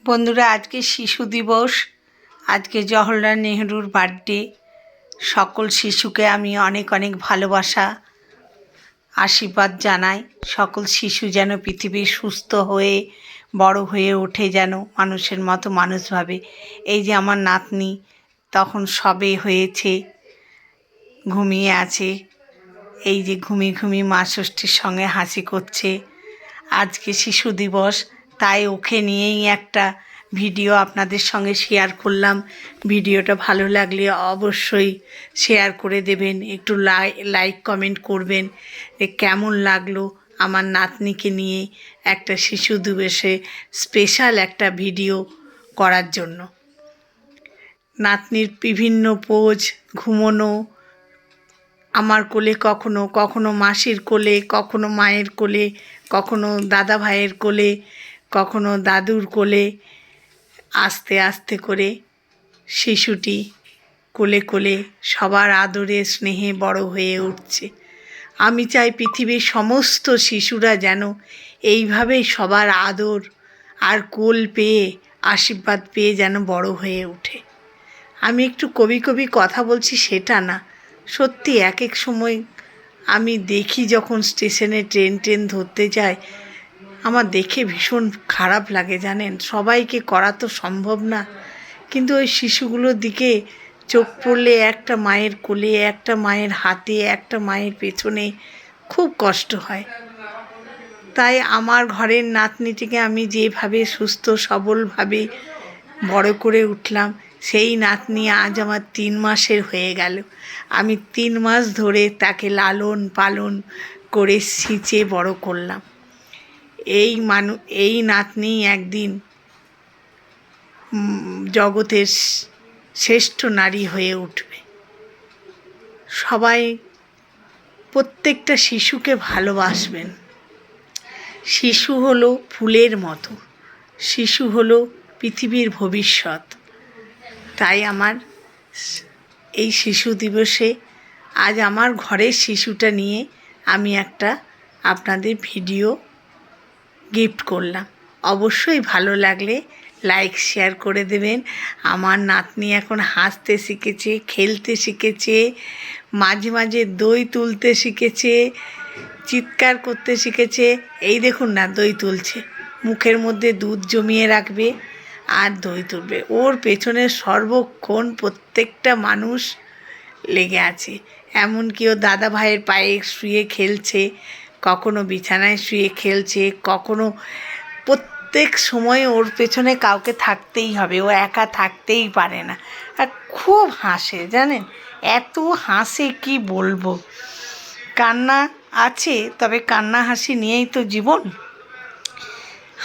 বন্ধুরা, আজকে শিশু দিবস। আজকে জওহরলাল নেহরুর বার্থডে। সকল শিশুকে আমি অনেক অনেক ভালোবাসা আশীর্বাদ জানাই। সকল শিশু যেন পৃথিবীর সুস্থ হয়ে বড় হয়ে ওঠে, যেন মানুষের মতো মানুষ ভাবে। এই যে আমার নাতনি তখন সবে হয়েছে, ঘুমিয়ে আছে। এই যে ঘুমিয়ে ঘুমিয়ে মা ষষ্ঠীর সঙ্গে হাসি করছে। আজকে শিশু দিবস, তাই ওকে নিয়েই একটা ভিডিও আপনাদের সঙ্গে শেয়ার করলাম। ভিডিওটা ভালো লাগলে অবশ্যই শেয়ার করে দেবেন, একটু লাইক কমেন্ট করবেন যে কেমন লাগলো আমার নাতনিকে নিয়ে একটা শিশু দিবসে স্পেশাল একটা ভিডিও করার জন্য। নাতনির বিভিন্ন পোজ, ঘুমোনো, আমার কোলে, কখনো কখনো মাসির কোলে, কখনো মায়ের কোলে, কখনো দাদা ভাইয়ের কোলে, কখনো দাদুর কোলে, আস্তে আস্তে করে শিশুটি কোলে কোলে সবার আদরে স্নেহে বড় হয়ে উঠছে। আমি চাই পৃথিবীর সমস্ত শিশুরা যেন এইভাবেই সবার আদর আর কোল পেয়ে, আশীর্বাদ পেয়ে যেন বড় হয়ে ওঠে। আমি একটু কবি কবি কথা বলছি সেটা না, সত্যি এক এক সময় আমি দেখি যখন স্টেশনে ট্রেন ধরতে যাই, আমার দেখে ভীষণ খারাপ লাগে জানেন। সবাইকে করা তো সম্ভব না, কিন্তু ওই শিশুগুলোর দিকে চোখ পড়লে একটা মায়ের কোলে, একটা মায়ের হাতে, একটা মায়ের পেছনে খুব কষ্ট হয়। তাই আমার ঘরের নাতনিটিকে আমি যেভাবে সুস্থ সবলভাবে বড় করে উঠলাম, সেই নাতনি আজ আমার 3 মাসের হয়ে গেল। আমি 3 মাস ধরে তাকে লালন পালন করে সিঁচে বড় করলাম। এই নাতনি একদিন জগতের শ্রেষ্ঠ নারী হয়ে উঠবে। সবাই প্রত্যেকটা শিশুকে ভালোবাসবেন। শিশু হলো ফুলের মতো, শিশু হলো পৃথিবীর ভবিষ্যৎ। তাই আমার এই শিশু দিবসে আজ আমার ঘরের শিশুটা নিয়ে আমি একটা আপনাদের ভিডিও গিফট করলাম। অবশ্যই ভালো লাগলে লাইক শেয়ার করে দেবেন। আমার নাতনি এখন হাসতে শিখেছে, খেলতে শিখেছে, মাঝে মাঝে দই তুলতে শিখেছে, চিৎকার করতে শিখেছে। এই দেখুন না, দই তুলছে, মুখের মধ্যে দুধ জমিয়ে রাখবে আর দই তুলবে। ওর পেছনে সর্বক্ষণ প্রত্যেকটা মানুষ লেগে আছে। এমনকি ও দাদা ভাইয়ের পায়ে শুয়ে খেলছে, কখনো বিছানায় শুয়ে খেলছে, কখনো প্রত্যেক সময় ওর পেছনে কাউকে থাকতেই হবে, ও একা থাকতেই পারে না। আর খুব হাসে জানেন, এত হাসে কি বলবো। কান্না আছে, তবে কান্না হাসি নিয়েই তো জীবন।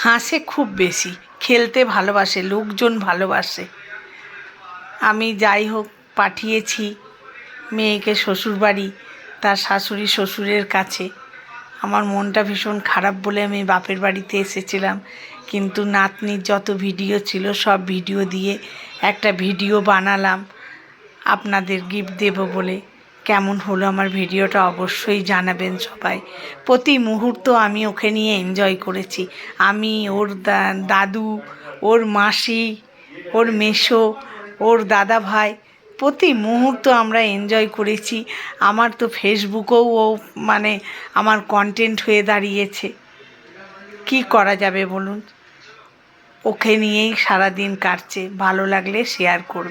হাসে খুব বেশি, খেলতে ভালোবাসে, লোকজন ভালোবাসে। আমি যাই হোক পাঠিয়েছি মেয়েকে শ্বশুরবাড়ি, তার শাশুড়ি শ্বশুরের কাছে। আমার মনটা ভীষণ খারাপ বলে আমি বাপের বাড়িতে এসেছিলাম, কিন্তু নাতনির যত ভিডিও ছিল সব ভিডিও দিয়ে একটা ভিডিও বানালাম আপনাদের গিফট দেব বলে। কেমন হলো আমার ভিডিওটা অবশ্যই জানাবেন সবাই। প্রতি মুহূর্ত আমি ওকে নিয়ে এনজয় করেছি। আমি, ওর দাদু, ওর মাসি, ওর মেসো, ওর দাদা ভাই, প্রতি মুহূর্ত আমরা এনজয় করেছি। আমার তো ফেসবুকেও ও আমার কন্টেন্ট হয়ে দাঁড়িয়েছে। কি করা যাবে বলুন, ওকে নিয়েই সারাদিন কাটছে। ভালো লাগলে শেয়ার করুন।